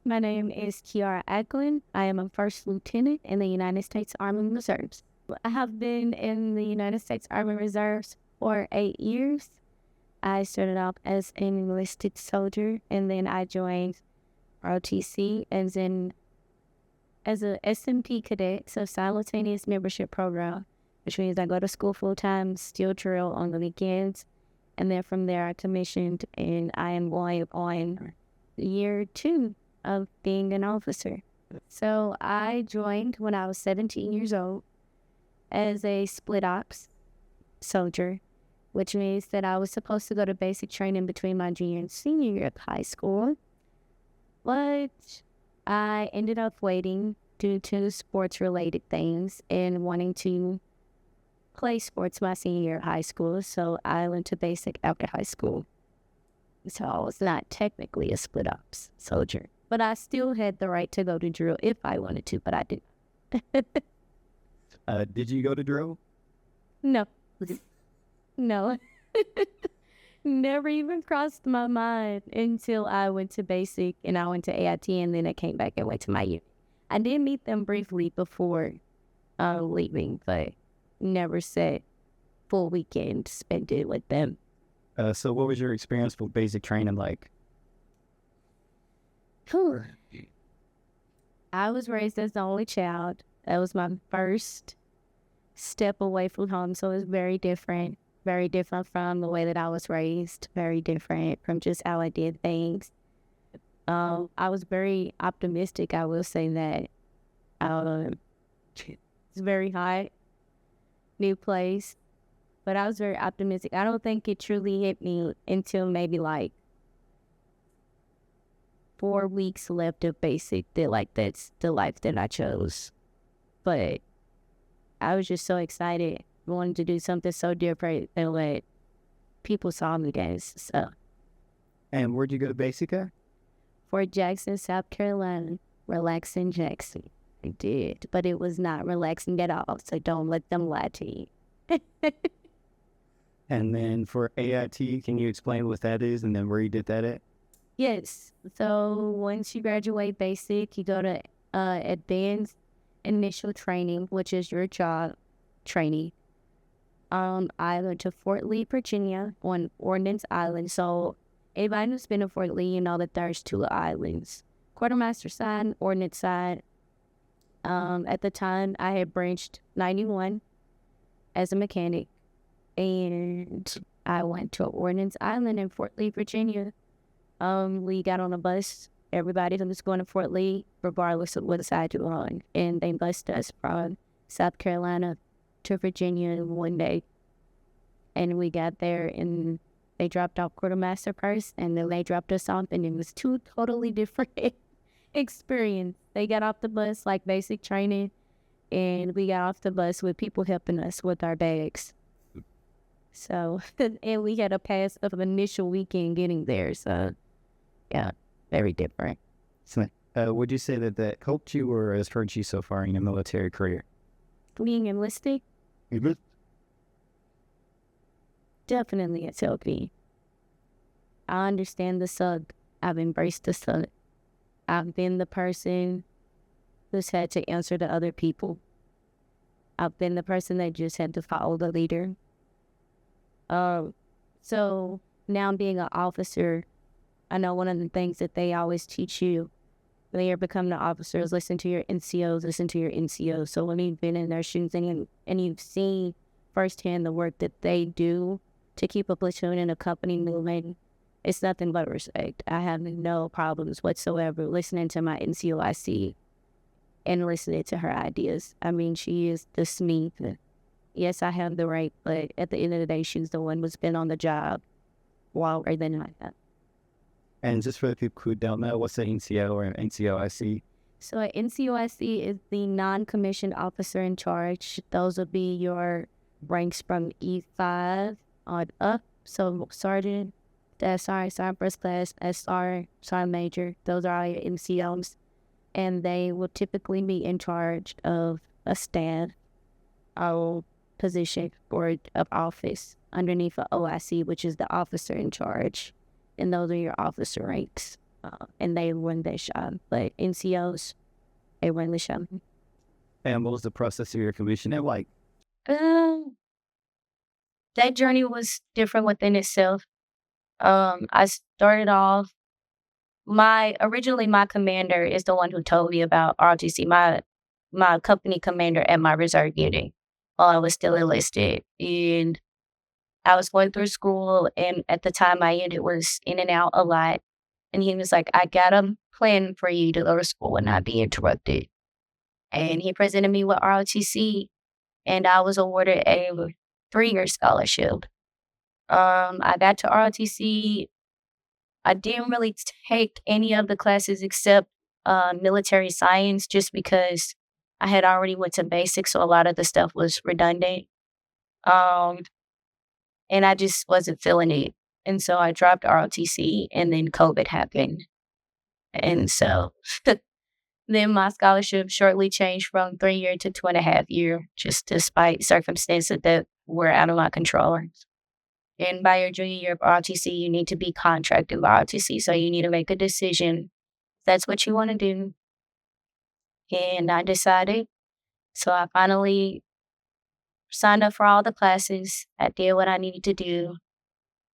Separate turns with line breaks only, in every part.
My name is Kiaura Acklin. I am a first lieutenant in the United States Army Reserves. I have been in the United States Army Reserves for 8 years. I started off as an enlisted soldier, and then I joined ROTC as a SMP cadet, so simultaneous membership program, which means I go to school full time, still drill on the weekends, and then from there I commissioned, and I am going on year 2 of being an officer. So I joined when I was 17 years old as a split ops soldier, which means that I was supposed to go to basic training between my junior and senior year of high school. But I ended up waiting due to sports related things and wanting to play sports my senior year of high school. So I went to basic after high school. So I was not technically a split ops soldier, but I still had the right to go to drill if I wanted to, but I didn't.
Did you go to drill?
No. No. Never even crossed my mind until I went to basic and I went to AIT, and then I came back and went to my unit. I did meet them briefly before leaving, but never said full weekend spent it with them.
So what was your experience with basic training like?
I was raised as the only child. That was my first step away from home, so it was very different from the way that I was raised, very different from just how I did things. I was very optimistic, I will say that. It's very hot, new place, but I was very optimistic. I don't think it truly hit me until maybe like 4 weeks left of basic, that's the life that I chose. But I was just so excited, wanted to do something so different than what people saw me as. So,
And where'd you go to basic at?
Fort Jackson, South Carolina, relaxing Jackson. I did, but it was not relaxing at all. So don't let them lie to you.
And then for AIT, can you explain what that is and then where you did that at?
Yes. So once you graduate basic, you go to advanced initial training, which is your job training. I went to Fort Lee, Virginia on Ordnance Island. So anybody who's been to Fort Lee, you know that there's 2 islands, quartermaster side and ordnance side. At the time, I had branched 91 as a mechanic, and I went to Ordnance Island in Fort Lee, Virginia. We got on a bus, everybody that was going to Fort Lee, regardless of what side you're on, and they bused us from South Carolina to Virginia in one day. And we got there, and they dropped off quartermaster first, and then they dropped us off, and it was 2 totally different experience. They got off the bus like basic training, and we got off the bus with people helping us with our bags. So, and we had a pass of an initial weekend getting there. So, yeah, very different.
So, would you say that helped you or has hurt you so far in your military career?
Being enlisted, definitely it's helped me. I understand the suck. I've embraced the suck. I've been the person who's had to answer to other people. I've been the person that just had to follow the leader. So now being an officer, I know one of the things that they always teach you when you're becoming an officer is listen to your NCOs. So when you've been in their shoes and you've seen firsthand the work that they do to keep a platoon and a company moving, it's nothing but respect. I have no problems whatsoever listening to my NCOIC and listening to her ideas. I mean, she is the SME. Yes, I have the right, but at the end of the day, she's the one who's been on the job longer than I have.
And just for the people who don't know, what's the NCO or NCOIC?
So an NCOIC is the non-commissioned officer in charge. Those would be your ranks from E5 on up. So sergeant, sergeant first class, SR, sergeant major. Those are all your NCOs. And they will typically be in charge of a staff position or of office underneath an OIC, which is the officer in charge. And those are your officer ranks. and they run that shop. But NCOs, they run the shop.
And what was the process of your commissioning like?
Um, that journey was different within itself. I started off originally my commander is the one who told me about ROTC. My company commander at my reserve unit while I was still enlisted, and I was going through school, and at the time my unit was in and out a lot, and he was like, "I got a plan for you to go to school and not be interrupted." And he presented me with ROTC, and I was awarded a 3-year scholarship. I got to ROTC. I didn't really take any of the classes except military science, just because I had already went to basic, so a lot of the stuff was redundant. Um, and I just wasn't feeling it. And so I dropped ROTC, and then COVID happened. And so then my scholarship shortly changed from 3-year to 2.5 year, just despite circumstances that were out of my control. And by your junior year of ROTC, you need to be contracted with ROTC. So you need to make a decision if that's what you want to do. And I decided. So I finally signed up for all the classes. I did what I needed to do.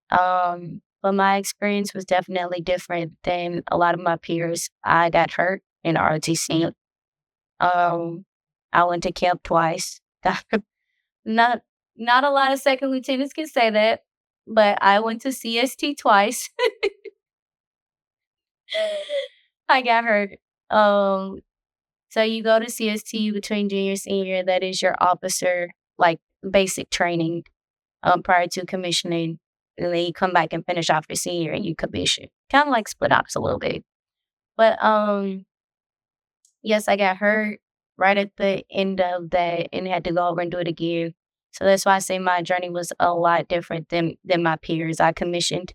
But my experience was definitely different than a lot of my peers. I got hurt in ROTC. I went to camp twice. not not a lot of second lieutenants can say that, but I went to CST twice. I got hurt. So you go to CST between junior and senior. That is your officer, like basic training, prior to commissioning. And then you come back and finish off your senior and you commission. Kind of like split ops a little bit. But yes, I got hurt right at the end of that and had to go over and do it again. So that's why I say my journey was a lot different than my peers. I commissioned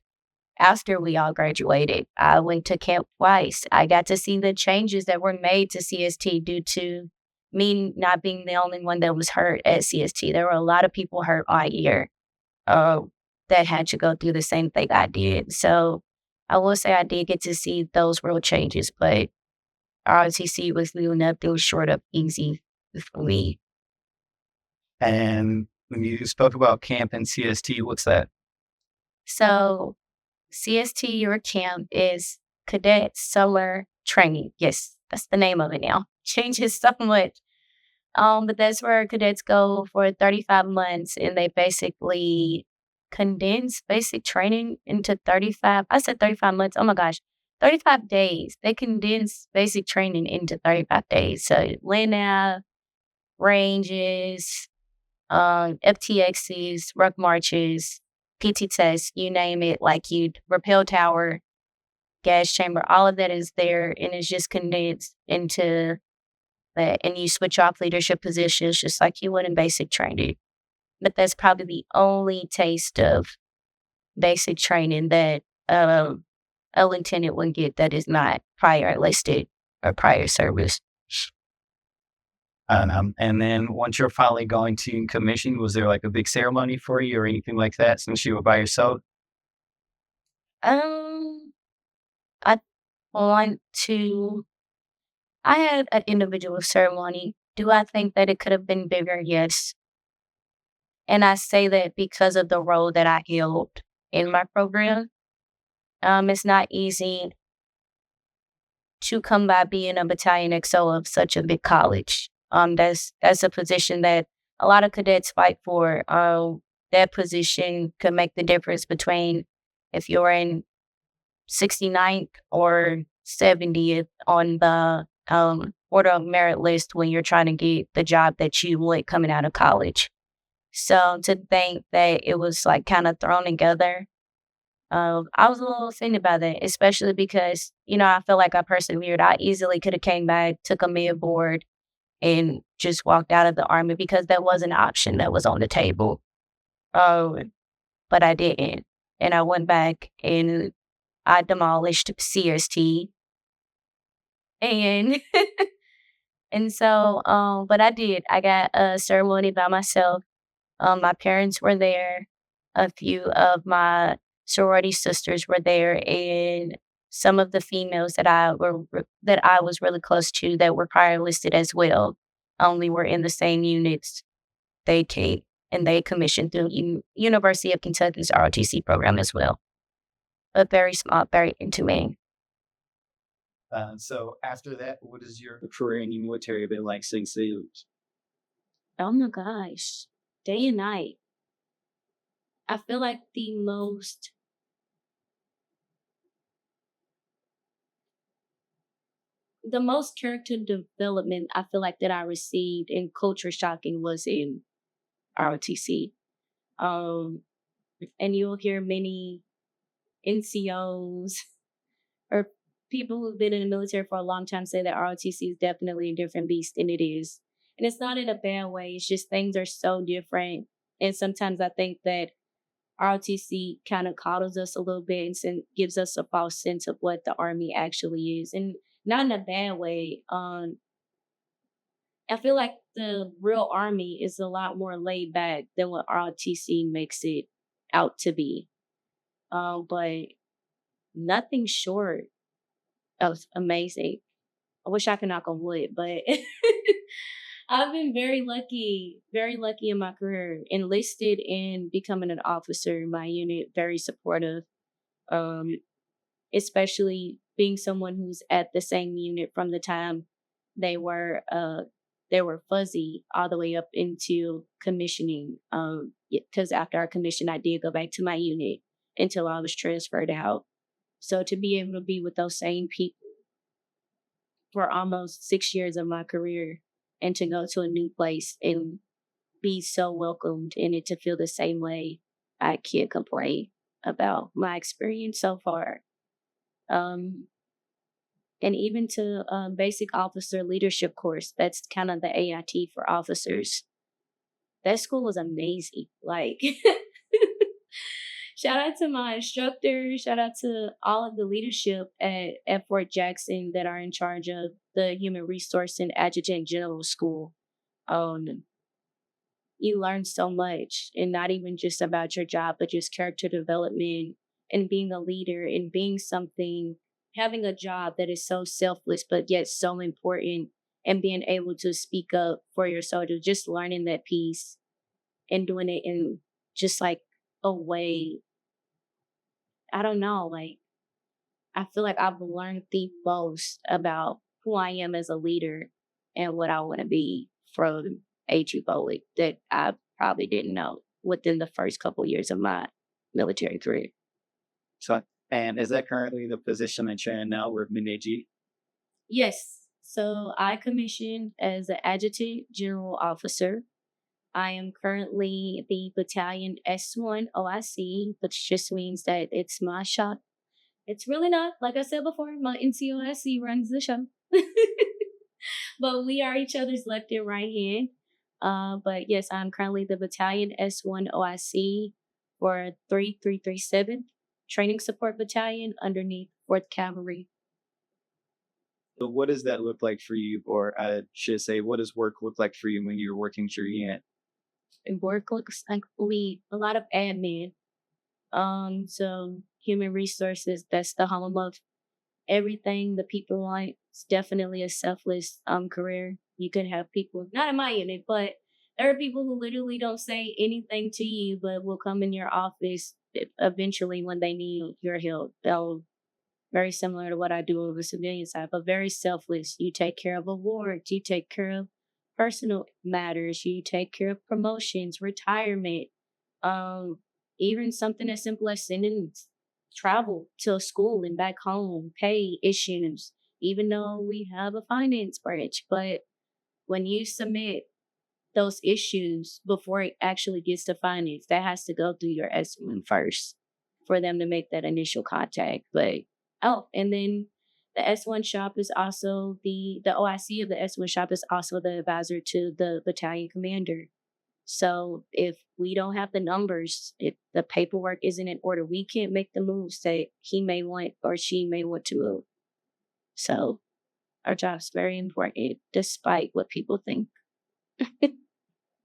after we all graduated. I went to camp twice. I got to see the changes that were made to CST due to me not being the only one that was hurt at CST. There were a lot of people hurt all year that had to go through the same thing I did. So I will say I did get to see those real changes, but ROTC was nothing short of easy for me.
And when you spoke about camp and CST, what's that?
So CST or camp is Cadet Summer Training. Yes, that's the name of it now. Changes so much. But that's where cadets go for 35 months, and they basically condense basic training into 35. I said 35 months. Oh my gosh. 35 days. They condense basic training into 35 days. So land ranges, FTXs, ruck marches, PT tests, you name it, like you rappel tower, gas chamber, all of that is there, and it's just condensed into that. And you switch off leadership positions just like you would in basic training. But that's probably the only taste of basic training that a lieutenant would get that is not prior enlisted or prior service.
And then once you're finally going to commission, was there like a big ceremony for you or anything like that since you were by yourself?
I want to. I had an individual ceremony. Do I think that it could have been bigger? Yes. And I say that because of the role that I held in my program. It's not easy to come by being a battalion XO of such a big college. That's a position that a lot of cadets fight for. That position could make the difference between if you're in 69th or 70th on the order of merit list when you're trying to get the job that you want coming out of college. So to think that it was like kind of thrown together, I was a little offended by that, especially because, I feel like I persevered. I easily could have came back, took a med board, and just walked out of the Army because that was an option that was on the table. But I didn't. And I went back and I demolished CST. And and so, but I did. I got a ceremony by myself. My parents were there. A few of my sorority sisters were there, and some of the females that I was really close to that were prior listed as well, only were in the same units. They came and they commissioned through University of Kentucky's ROTC program as well, but very small, very intimate.
So after that, what has your career in the military been like since then?
Oh my gosh, day and night. I feel like the most character development I feel like that I received in culture shocking was in ROTC. Um, and you'll hear many NCOs or people who've been in the military for a long time say that ROTC is definitely a different beast than it is. And it's not in a bad way. It's just things are so different. And sometimes I think that ROTC kind of coddles us a little bit and gives us a false sense of what the army actually is. And not in a bad way. I feel like the real army is a lot more laid back than what ROTC makes it out to be. But nothing short of amazing. I wish I could knock on wood, but I've been very lucky in my career. Enlisted and becoming an officer, my unit very supportive. Um, Especially being someone who's at the same unit from the time they were uh they were fuzzy all the way up into commissioning. Because after our commission, I did go back to my unit until I was transferred out. So to be able to be with those same people for almost 6 years of my career and to go to a new place and be so welcomed in it to feel the same way, I can't complain about my experience so far. Um, and even to basic officer leadership course, that's kind of the AIT for officers. That school was amazing. Like, shout out to my instructor, shout out to all of the leadership at Fort Jackson that are in charge of the Human Resource and Adjutant General School. Um, you learn so much, and not even just about your job, but just character development and being a leader and being something, having a job that is so selfless, but yet so important, and being able to speak up for your soldiers, just learning that piece and doing it in just like a way. I don't know, like, I feel like I've learned the most about who I am as a leader and what I want to be from AG Bolick that I probably didn't know within the first couple years of my military career.
So, and is that currently the position that you're in now with Mineji?
Yes. So I commissioned as an adjutant general officer. I am currently the battalion S1 OIC, which just means that it's my shop. It's really not. Like I said before, my NCOIC runs the show. But we are each other's left and right hand. But yes, I'm currently the battalion S1 OIC for 3337 Training Support Battalion underneath 4th Cavalry.
So what does that look like for you? Or I should say, what does work look like for you when you're working through unit?
And work looks like a lot of admin. So human resources, that's the home of everything the people want. It's definitely a selfless career. You can have people, not in my unit, but there are people who literally don't say anything to you, but will come in your office eventually when they need your help. They'll very similar to what I do on the civilian side, but very selfless. You take care of awards, you take care of personal matters, you take care of promotions, retirement, um, even something as simple as sending travel to school and back home, pay issues, even though we have a finance branch. But when you submit those issues before it actually gets to finance, that has to go through your S1 first for them to make that initial contact. But and then the S1 shop is also the OIC of the S1 shop is also the advisor to the battalion commander. So if we don't have the numbers, if the paperwork isn't in order, we can't make the moves that he may want or she may want to move. So our job's very important, despite what people think.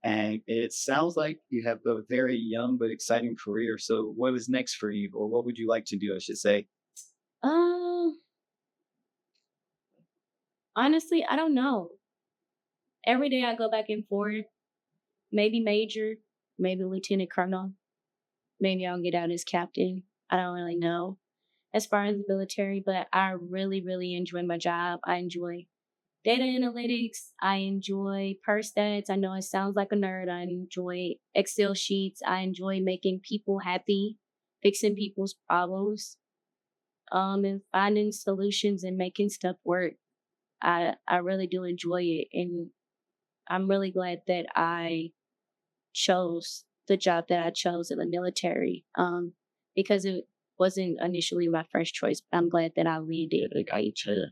And it sounds like you have a very young but exciting career. So what is next for you? Or what would you like to do, I should say?
Honestly, I don't know. Every day I go back and forth, maybe major, maybe lieutenant colonel, maybe I'll get out as captain. I don't really know as far as the military, but I really, really enjoy my job. I enjoy data analytics. I enjoy per stats. I know it sounds like a nerd. I enjoy Excel sheets. I enjoy making people happy, fixing people's problems, and finding solutions and making stuff work. I really do enjoy it, and I'm really glad that I chose the job that I chose in the military, because it wasn't initially my first choice. But I'm glad that I landed at IHA.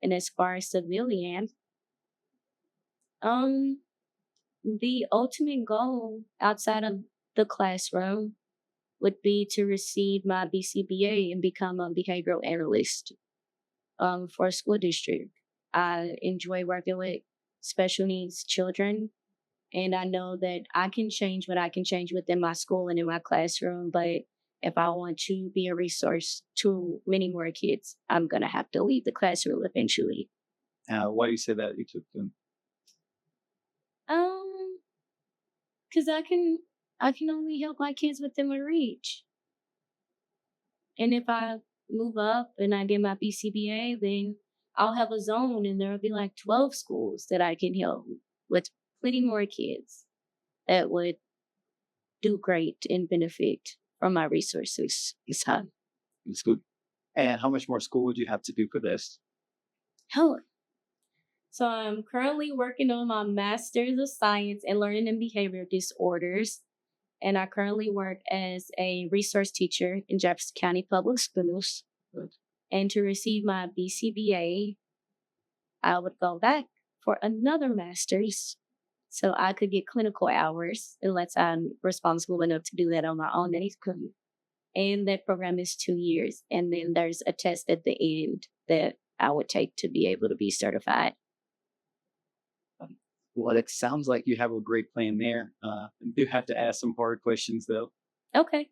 And as far as civilian, um, the ultimate goal outside of the classroom would be to receive my BCBA and become a behavioral analyst for a school district. I enjoy working with special needs children, and I know that I can change what I can change within my school and in my classroom. But if I want to be a resource to many more kids, I'm going to have to leave the classroom eventually.
Why do you say that you took them?
Um, because I can only help my kids within my reach. And if I move up and I get my BCBA, then I'll have a zone and there'll be like 12 schools that I can help with plenty more kids that would do great and benefit from my resources this time.
It's good. And how much more school would you have to do for this?
Hell, so I'm currently working on my master's of science in learning and behavior disorders. And I currently work as a resource teacher in Jefferson County Public Schools.
Good.
And to receive my BCBA, I would go back for another master's so I could get clinical hours unless I'm responsible enough to do that on my own. And that program is 2 years. And then there's a test at the end that I would take to be able to be certified.
Well, it sounds like you have a great plan there. I do have to ask some hard questions though.
Okay.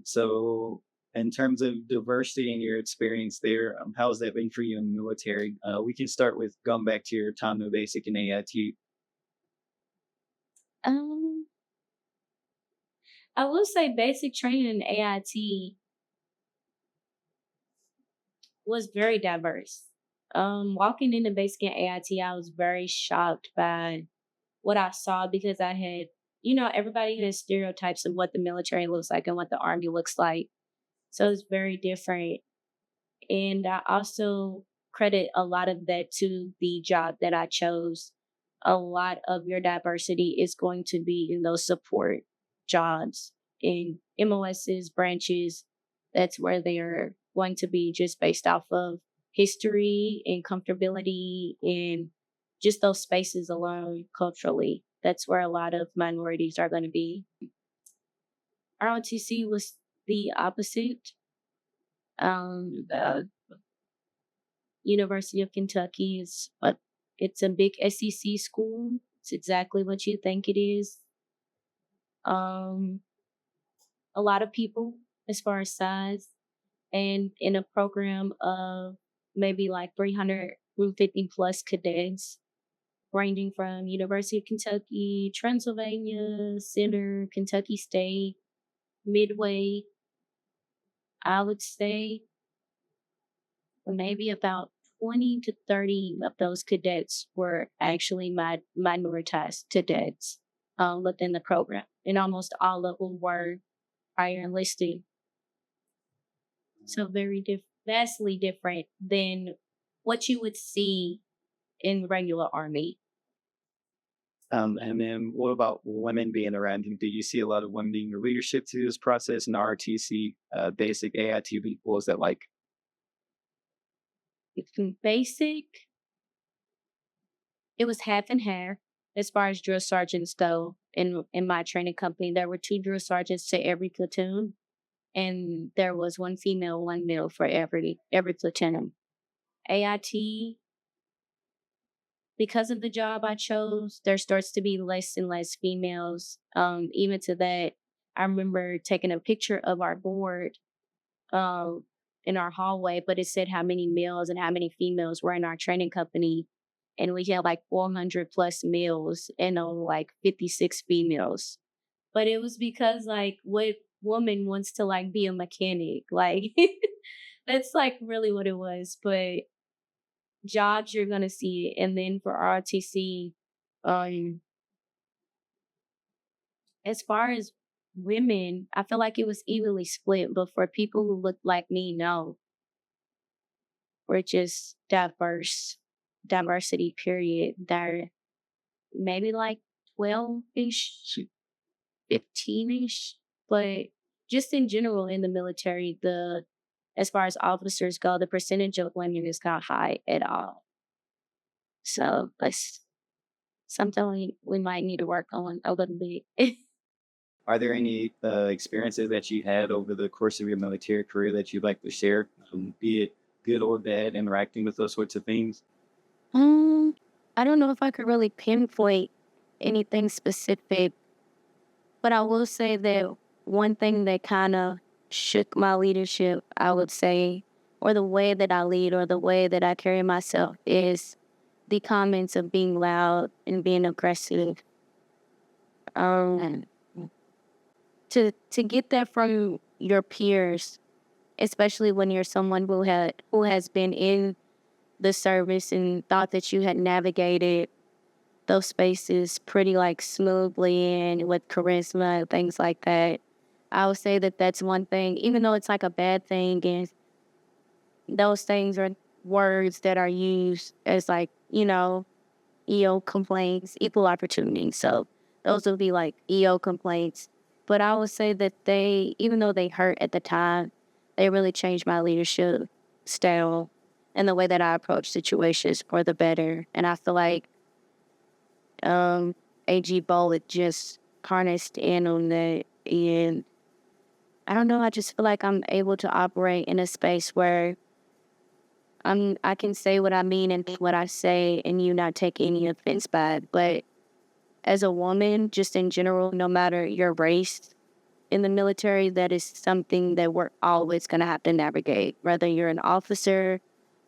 So, in terms of diversity and your experience there, how has that been for you in the military? We can start with going back to your time of basic and AIT.
Um, I will say basic training in AIT was very diverse. Walking into basic and AIT, I was very shocked by what I saw because I had, everybody has stereotypes of what the military looks like and what the army looks like. So it's very different. And I also credit a lot of that to the job that I chose. A lot of your diversity is going to be in those support jobs in MOS's branches. That's where they are going to be just based off of history and comfortability and just those spaces alone culturally. That's where a lot of minorities are going to be. ROTC was the opposite. The University of Kentucky is it's a big SEC school. It's exactly what you think it is. Um, a lot of people as far as size, and in a program of maybe like 350 plus cadets, ranging from University of Kentucky, Transylvania, Center, Kentucky State, Midway. I would say maybe about 20 to 30 of those cadets were actually minoritized cadets within the program. And almost all of them were prior enlisted. So vastly different than what you would see in regular army.
And then what about women being around you? Do you see a lot of women being in leadership to this process in RTC, basic AIT people? Is that like,
In basic, it was half and half as far as drill sergeants go. In my training company, there were two drill sergeants to every platoon, and there was one female, one male for every platoon. AIT, because of the job I chose, there starts to be less and less females. Even to that, I remember taking a picture of our board, um, in our hallway, but it said how many males and how many females were in our training company. And we had like 400 plus males and only like 56 females. But it was because like what woman wants to like be a mechanic? Like that's like really what it was. But jobs you're gonna see it. And then for ROTC, um, as far as women, I feel like it was evenly split, but for people who look like me, no. We're just diverse. Diversity period. There maybe like 12-ish, 15-ish. But just in general in the military, the as far as officers go, the percentage of women is not high at all. So that's something we might need to work on a little bit.
Are there any experiences that you had over the course of your military career that you'd like to share, be it good or bad, interacting with those sorts of things?
um, I don't know if I could really pinpoint anything specific, but I will say that one thing that kind of shook my leadership, I would say, or the way that I lead or the way that I carry myself is the comments of being loud and being aggressive. Um, to get that from your peers, especially when you're someone who has been in the service and thought that you had navigated those spaces pretty like smoothly and with charisma and things like that. I would say that that's one thing, even though it's like a bad thing, and those things are words that are used as like, EO complaints, equal opportunity. So those would be like EO complaints. But I would say that they, even though they hurt at the time, they really changed my leadership style and the way that I approach situations for the better. And I feel like AG Bullet just harnessed in on that. And I don't know, I just feel like I'm able to operate in a space where I can say what I mean and what I say and you not take any offense by it. But as a woman, just in general, no matter your race in the military, that is something that we're always going to have to navigate, whether you're an officer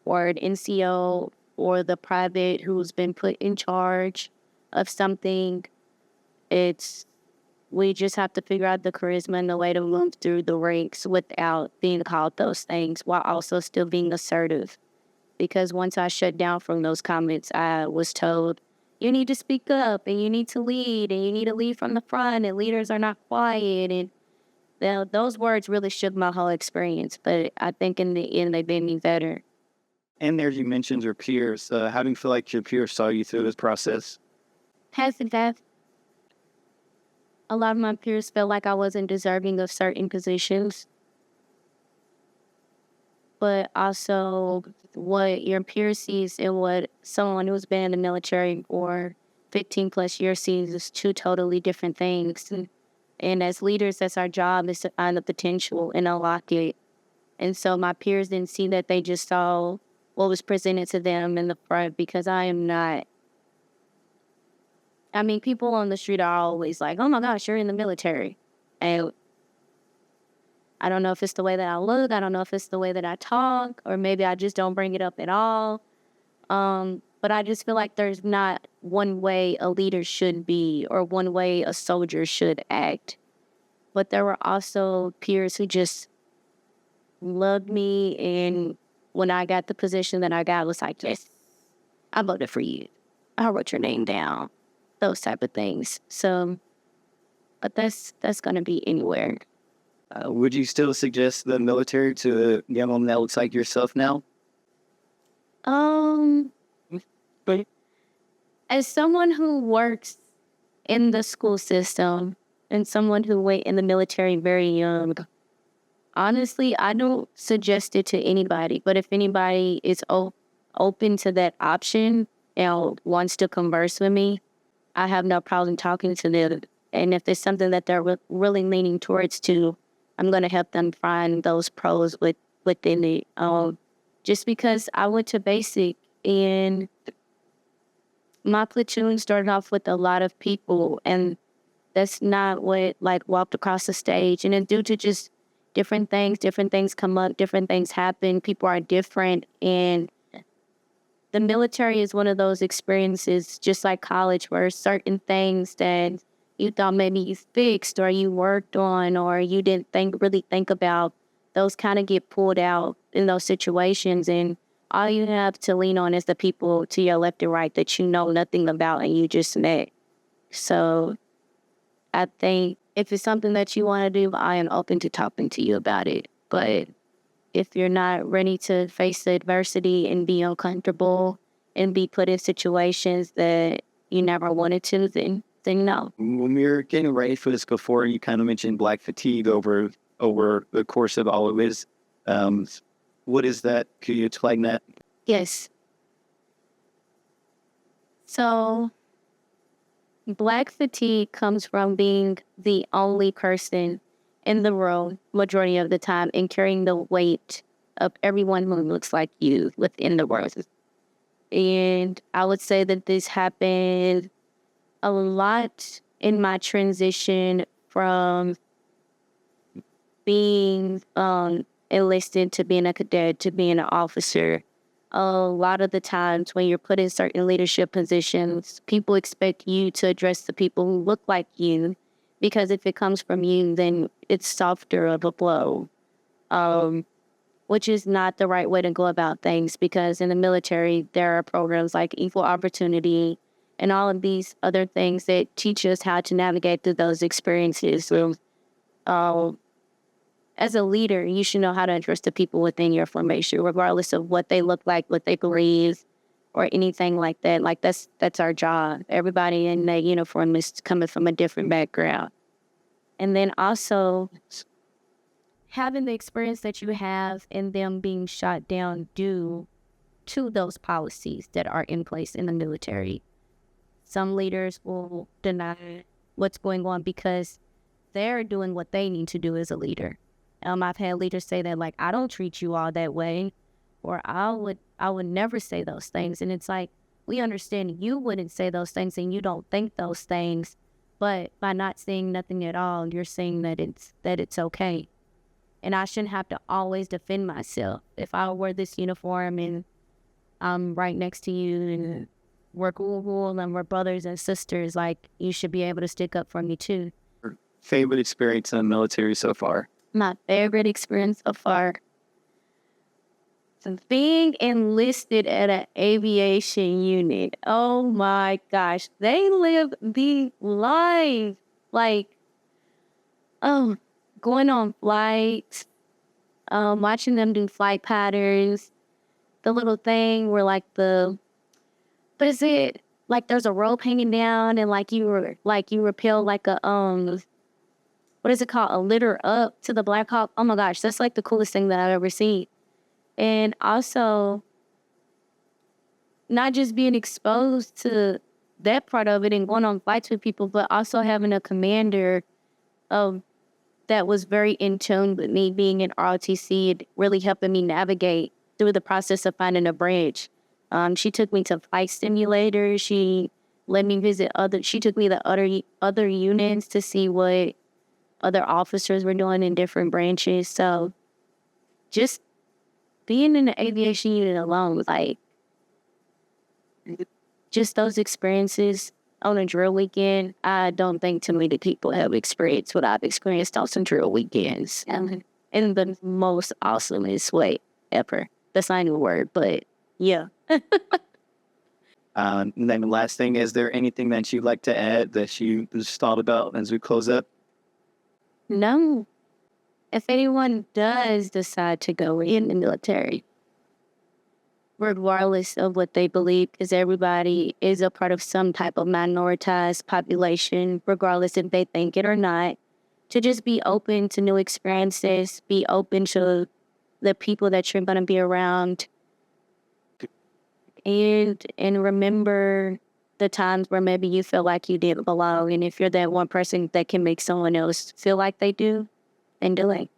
or an NCO or the private who's been put in charge of something. We just have to figure out the charisma and the way to move through the ranks without being called those things while also still being assertive. Because once I shut down from those comments, I was told, you need to speak up and you need to lead and you need to lead from the front and leaders are not quiet. And those words really shook my whole experience. But I think in the end, they made me better.
And there you mentioned your peers. How do you feel like your peers saw you through this process?
Hasn't that a lot of my peers felt like I wasn't deserving of certain positions, but also what your peer sees and what someone who's been in the military for 15 plus years sees is two totally different things. And as leaders, that's our job, is to find the potential and unlock it. And so my peers didn't see that, they just saw what was presented to them in the front, because I am not. I mean, people on the street are always like, oh my gosh, you're in the military. And I don't know if it's the way that I look. I don't know if it's the way that I talk, or maybe I just don't bring it up at all. But I just feel like there's not one way a leader should be or one way a soldier should act. But there were also peers who just loved me. And when I got the position that I got, it was like, yes, I voted for you. I wrote your name down. Those type of things. So, but that's going to be anywhere.
Would you still suggest the military to young that looks like yourself now?
Um, as someone who works in the school system and someone who went in the military very young, honestly, I don't suggest it to anybody. But if anybody is open to that option and wants to converse with me, I have no problem talking to them. And if there's something that they're really leaning towards to, I'm going to help them find those pros within it. Just because I went to basic and my platoon started off with a lot of people, and that's not what like walked across the stage. And it's due to just different things come up, different things happen, people are different, and the military is one of those experiences, just like college, where certain things that you thought maybe you fixed or you worked on or you didn't really think about, those kind of get pulled out in those situations. And all you have to lean on is the people to your left and right that you know nothing about and you just met. So I think if it's something that you want to do, I am open to talking to you about it. But if you're not ready to face the adversity and be uncomfortable and be put in situations that you never wanted to, then no.
When we were getting ready for this before, you kind of mentioned black fatigue over the course of all of this. What is that? Could you explain that?
Yes. So black fatigue comes from being the only person in the room majority of the time and carrying the weight of everyone who looks like you within the room. And I would say that this happened a lot in my transition from being enlisted to being a cadet to being an officer. A lot of the times when you're put in certain leadership positions, people expect you to address the people who look like you, because if it comes from you, then it's softer of a blow, which is not the right way to go about things, because in the military, there are programs like equal opportunity and all of these other things that teach us how to navigate through those experiences. So, as a leader, you should know how to address the people within your formation, regardless of what they look like, what they believe, or anything like that. Like that's our job. Everybody in that uniform is coming from a different background. And then also having the experience that you have and them being shot down due to those policies that are in place in the military. Some leaders will deny what's going on because they're doing what they need to do as a leader. I've had leaders say that, like, I don't treat you all that way, or I would never say those things. And it's like, we understand you wouldn't say those things and you don't think those things, but by not saying nothing at all, you're saying that it's okay. And I shouldn't have to always defend myself. If I wear this uniform and I'm right next to you and we're cool and we're brothers and sisters, like, you should be able to stick up for me too.
Favorite experience in the military so far?
My favorite experience so far, being enlisted at an aviation unit. Oh my gosh, they live the life. Like, going on flights, watching them do flight patterns, the little thing where like what is it? Like there's a rope hanging down and you rappel like a what is it called? A litter up to the Black Hawk. Oh my gosh, that's like the coolest thing that I've ever seen. And also, not just being exposed to that part of it and going on flights with people, but also having a commander that was very in tune with me being in ROTC and really helping me navigate through the process of finding a bridge. She took me to flight simulators. She let me visit she took me to other units to see what other officers were doing in different branches. So just being in the aviation unit alone, like just those experiences on a drill weekend, I don't think too many people have experienced what I've experienced on some drill weekends in the most awesomest way ever. That's not even a word, but yeah.
And then the last thing, is there anything that you'd like to add that you just thought about as we close up?
No. If anyone does decide to go in the military, regardless of what they believe, because everybody is a part of some type of minoritized population, regardless if they think it or not, to just be open to new experiences, be open to the people that you're going to be around, and remember the times where maybe you feel like you didn't belong. And if you're that one person that can make someone else feel like they do, then do it.